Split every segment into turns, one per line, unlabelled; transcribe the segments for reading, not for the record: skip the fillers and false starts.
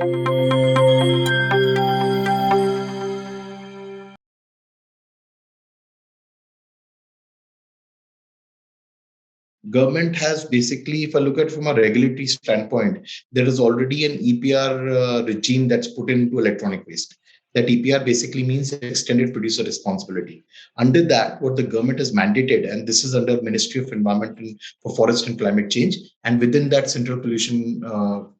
Government has basically, if I look at from a regulatory standpoint, there is already an EPR regime that's put into electronic waste. That EPR basically means extended producer responsibility. Under that, what the government has mandated, and this is under Ministry of Environment and for Forest and Climate Change, and within that Central Pollution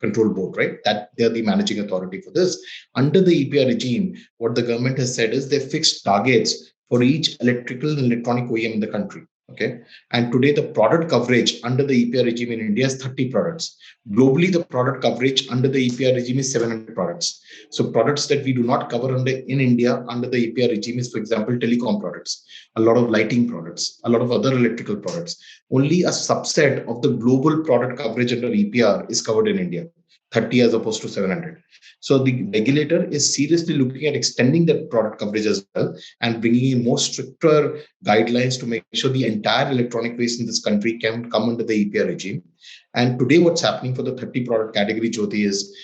Control Board, right? That they're the managing authority for this. Under the EPR regime, what the government has said is they fixed targets for each electrical and electronic OEM in the country. Okay. And today, the product coverage under the EPR regime in India is 30 products. Globally, the product coverage under the EPR regime is 700 products. So, products that we do not cover under in India under the EPR regime is, for example, telecom products, a lot of lighting products, a lot of other electrical products. Only a subset of the global product coverage under EPR is covered in India. 30 as opposed to 700. So the regulator is seriously looking at extending that product coverage as well and bringing in more stricter guidelines to make sure the entire electronic waste in this country can come under the EPR regime. And today, what's happening for the 30 product category, Jyoti, is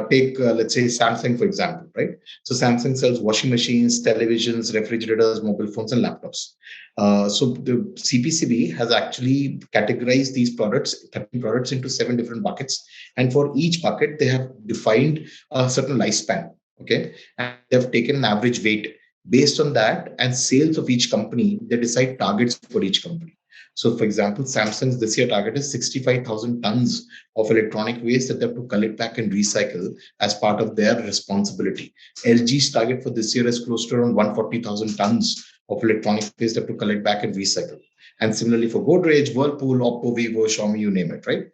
take, let's say, Samsung, for example, right? So Samsung sells washing machines, televisions, refrigerators, mobile phones, and laptops. So the CPCB has actually categorized these products, 30 products, into 7 different buckets. And for each bucket, they have defined a certain lifespan. Okay. And they've taken an average weight. Based on that and sales of each company, they decide targets for each company. So, for example, Samsung's this year target is 65,000 tons of electronic waste that they have to collect back and recycle as part of their responsibility. LG's target for this year is close to around 140,000 tons of electronic waste they have to collect back and recycle. And similarly for Godrej, Whirlpool, Oppo, Vivo, Xiaomi, you name it, right?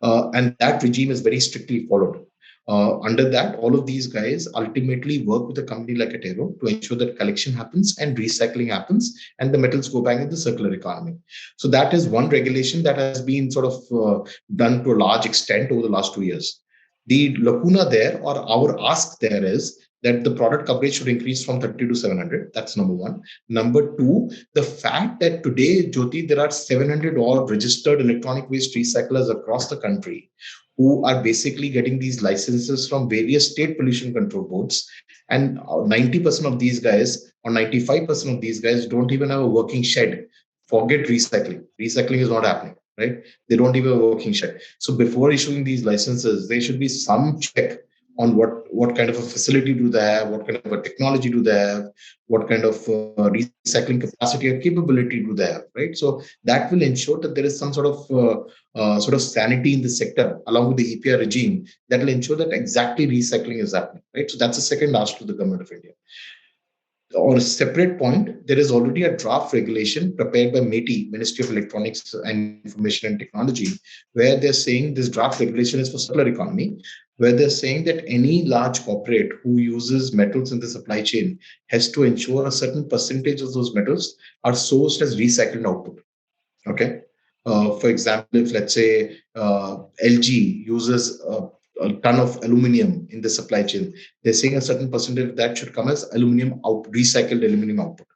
And that regime is very strictly followed. Under that, all of these guys ultimately work with a company like Attero to ensure that collection happens and recycling happens and the metals go back in the circular economy. So that is one regulation that has been sort of done to a large extent over the last 2 years. The lacuna there, or our ask there, is that the product coverage should increase from 30 to 700. That's number one. Number two, the fact that today, Jyoti, there are 700 odd registered electronic waste recyclers across the country who are basically getting these licenses from various state pollution control boards. And 90% of these guys, or 95% of these guys, don't even have a working shed. Forget recycling. Recycling is not happening, right? They don't even have a working shed. So before issuing these licenses, there should be some check on what kind of a facility do they have, what kind of a technology do they have, what kind of recycling capacity or capability do they have, right? So that will ensure that there is some sort of sanity in the sector along with the EPR regime that will ensure that exactly recycling is happening, right? So that's the second ask to the government of India. On a separate point, there is already a draft regulation prepared by METI, Ministry of Electronics and Information and Technology, where they're saying this draft regulation is for circular economy, where they're saying that any large corporate who uses metals in the supply chain has to ensure a certain percentage of those metals are sourced as recycled output. Okay. For example, if let's say LG uses a ton of aluminum in the supply chain, they're saying a certain percentage of that should come as recycled aluminum output.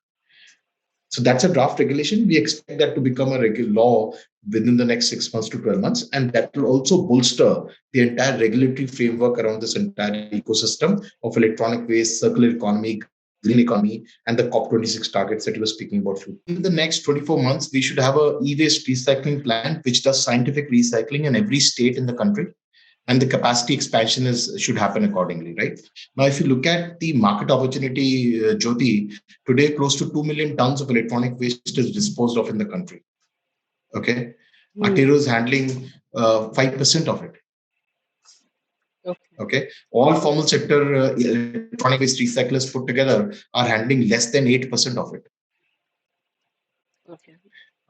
So that's a draft regulation. We expect that to become a regular law within the next 6 months to 12 months. And that will also bolster the entire regulatory framework around this entire ecosystem of electronic waste, circular economy, green economy, and the COP26 targets that you were speaking about. In the next 24 months, we should have a e-waste recycling plant which does scientific recycling in every state in the country, and the capacity expansion should happen accordingly, right? Now, if you look at the market opportunity, Jyoti, today close to 2 million tons of electronic waste is disposed of in the country. Okay, Attero is handling 5% of it. Okay, all formal sector electronic waste recyclers put together are handling less than 8% of it.
Okay.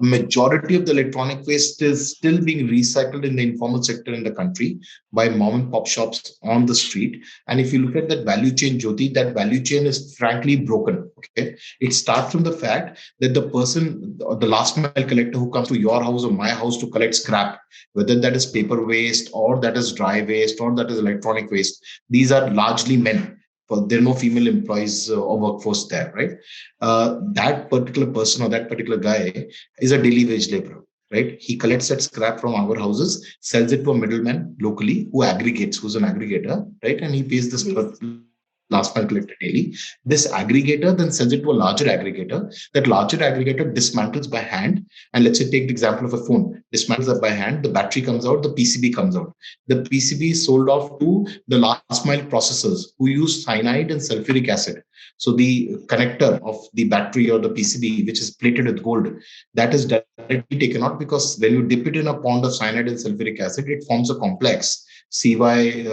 A majority of the electronic waste is still being recycled in the informal sector in the country by mom and pop shops on the street. And if you look at that value chain, Jyoti, that value chain is frankly broken. Okay, it starts from the fact that the person, the last mile collector who comes to your house or my house to collect scrap, whether that is paper waste or that is dry waste or that is electronic waste, these are largely men. There are no female employees or workforce there, right? That particular person or that particular guy is a daily wage laborer. right? He collects that scrap from our houses, sells it to a middleman locally who aggregates, who's an aggregator, right? And he pays this last mile collector daily. This aggregator then sells it to a larger aggregator. That larger aggregator dismantles by hand. And let's say take the example of a phone, dismantles that by hand, the battery comes out, the PCB comes out. The PCB is sold off to the last mile processors who use cyanide and sulfuric acid. So the connector of the battery or the PCB, which is plated with gold, that is directly taken out, because when you dip it in a pond of cyanide and sulfuric acid, it forms a complex CY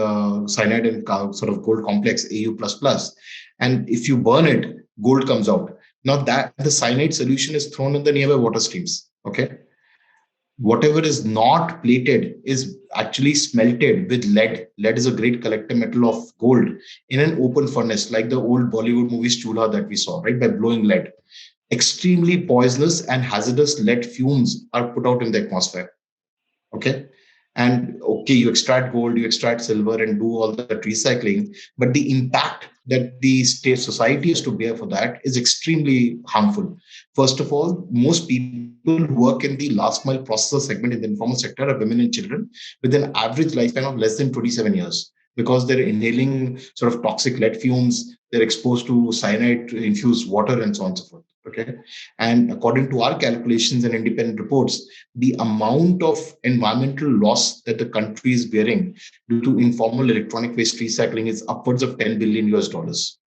cyanide and sort of gold complex AU plus plus. And if you burn it, gold comes out. Now that the cyanide solution is thrown in the nearby water streams. Okay, whatever is not plated is actually smelted with lead. Lead is a great collector metal of gold in an open furnace, like the old Bollywood movies Chulha that we saw, right? By blowing lead. Extremely poisonous and hazardous lead fumes are put out in the atmosphere. Okay. And okay, you extract gold, you extract silver, and do all that recycling, but the impact that the state society has to bear for that is extremely harmful. First of all, most people who work in the last mile processor segment in the informal sector are women and children with an average lifespan of less than 27 years, because they're inhaling sort of toxic lead fumes, they're exposed to cyanide infused water, and so on and so forth. Okay. And according to our calculations and independent reports, the amount of environmental loss that the country is bearing due to informal electronic waste recycling is upwards of 10 billion US dollars.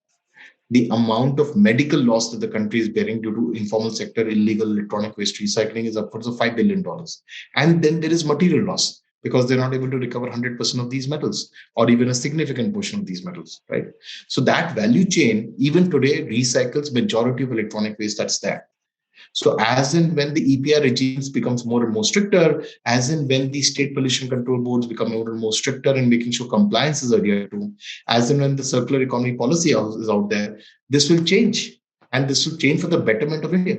The amount of medical loss that the country is bearing due to informal sector illegal electronic waste recycling is upwards of $5 billion. And then there is material loss, because they're not able to recover 100% of these metals, or even a significant portion of these metals, right? So that value chain, even today, recycles majority of electronic waste that's there. So as and when the EPR regimes becomes more and more stricter, as and when the state pollution control boards become more and more stricter in making sure compliance is adhered to, as and when the circular economy policy is out there, this will change. And this will change for the betterment of India.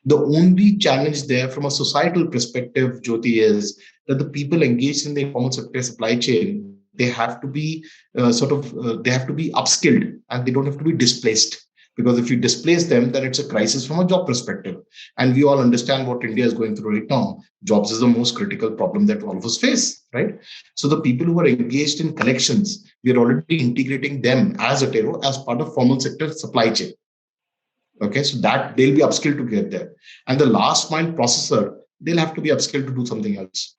The only challenge there from a societal perspective, Jyoti, is that the people engaged in the informal sector supply chain, they have to be they have to be upskilled, and they don't have to be displaced. Because if you displace them, then it's a crisis from a job perspective. And we all understand what India is going through right now. Jobs is the most critical problem that all of us face, right? So the people who are engaged in collections, we are already integrating them as Attero as part of formal sector supply chain. Okay, so that they'll be upskilled to get there. And the last mile processor, they'll have to be upskilled to do something else.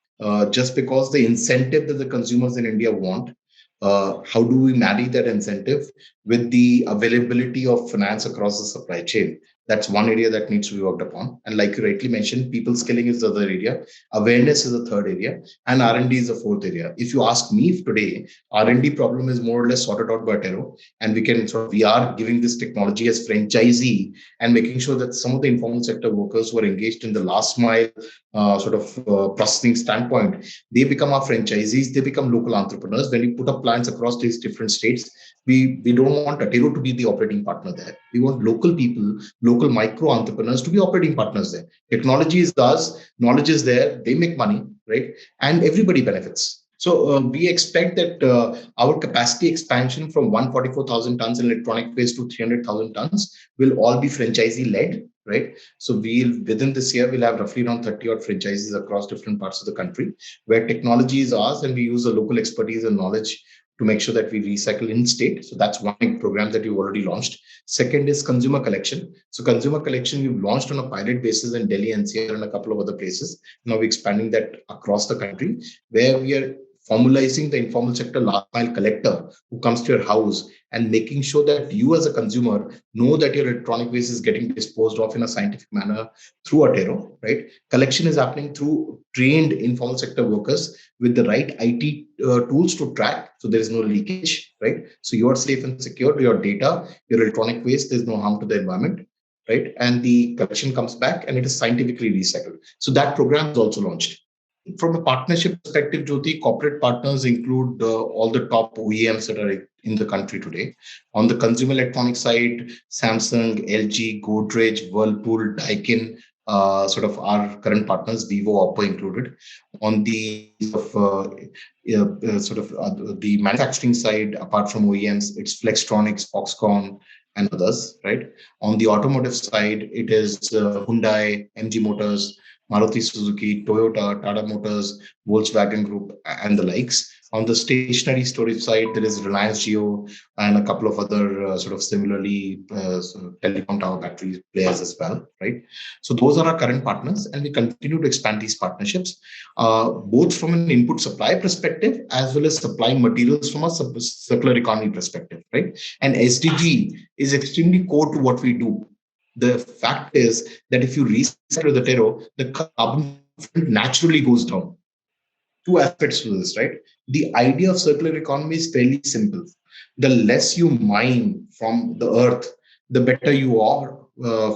Just because the incentive that the consumers in India want, how do we marry that incentive with the availability of finance across the supply chain? That's one area that needs to be worked upon. And like you rightly mentioned, people skilling is the other area, awareness is the third area, and R&D is the fourth area. If you ask me today, R&D problem is more or less sorted out by Attero, and we are giving this technology as franchisee and making sure that some of the informal sector workers who are engaged in the last mile processing standpoint, they become our franchisees, they become local entrepreneurs. When we put up plants across these different states, we don't want Attero to be the operating partner there. We want local people, local micro entrepreneurs to be operating partners there. Technology is ours, knowledge is there, they make money, right? And everybody benefits. So we expect that our capacity expansion from 144,000 tons in electronic waste to 300,000 tons will all be franchisee led, right? So within this year, we'll have roughly around 30 odd franchises across different parts of the country where technology is ours, and we use the local expertise and knowledge to make sure that we recycle in state. So that's one big program that we've already launched. Second is consumer collection. So consumer collection, we've launched on a pilot basis in Delhi, NCR, and a couple of other places. Now we're expanding that across the country, where we are formalizing the informal sector last mile collector who comes to your house and making sure that you as a consumer know that your electronic waste is getting disposed of in a scientific manner through Attero, right? Collection is happening through trained informal sector workers with the right IT tools to track, so there is no leakage, right? So you are safe and secure. Your data, your electronic waste, there's no harm to the environment, right? And the collection comes back and it is scientifically recycled. So that program is also launched. From a partnership perspective, Jyoti, corporate partners include all the top OEMs that are in the country today. On the consumer electronic side, Samsung, LG, Godrej, Whirlpool, Daikin, our current partners, Vivo, Oppo included. On the the manufacturing side, apart from OEMs, it's Flextronics, Foxconn, and others, right? On the automotive side, it is Hyundai, MG Motors, Maruti Suzuki, Toyota, Tata Motors, Volkswagen Group, and the likes. On the stationary storage side, there is Reliance Jio and a couple of other sort of similarly sort of telecom tower battery players as well, right? So those are our current partners, and we continue to expand these partnerships, both from an input supply perspective as well as supplying materials from a circular economy perspective, right? And SDG is extremely core to what we do. The fact is that if you recycle the Attero, the carbon footprint naturally goes down. Two aspects to this, right? The idea of circular economy is fairly simple. The less you mine from the earth, the better you are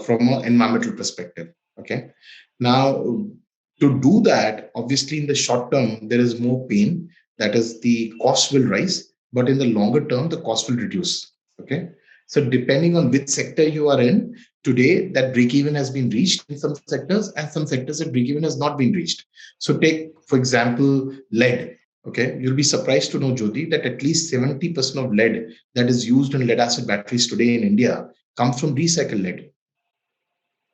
from an environmental perspective. Okay. Now, to do that, obviously, in the short term, there is more pain. That is, the cost will rise, but in the longer term, the cost will reduce. Okay. So, depending on which sector you are in, today that break even has been reached in some sectors, and some sectors that break even has not been reached. So take, for example, lead. Okay, you'll be surprised to know, Jyoti, that at least 70% of lead that is used in lead acid batteries today in India comes from recycled lead.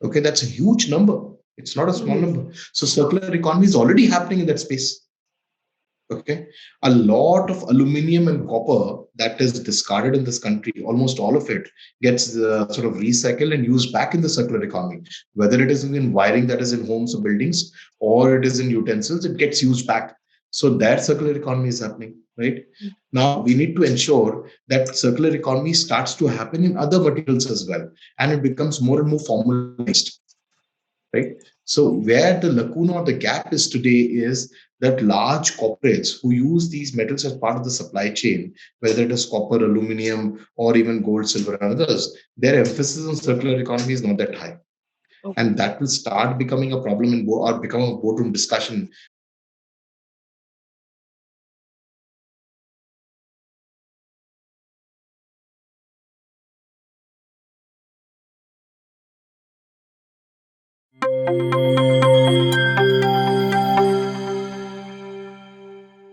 Okay, that's a huge number. It's not a small number. So circular economy is already happening in that space. Okay, a lot of aluminum and copper that is discarded in this country, almost all of it gets sort of recycled and used back in the circular economy. Whether it is in wiring that is in homes or buildings, or it is in utensils, it gets used back. So that circular economy is happening, right? Now we need to ensure that circular economy starts to happen in other materials as well, and it becomes more and more formalized, right? So where the lacuna or the gap is today is that large corporates who use these metals as part of the supply chain, whether it is copper, aluminum, or even gold, silver, and others, their emphasis on circular economy is not that high. And that will start becoming a problem or become a boardroom discussion.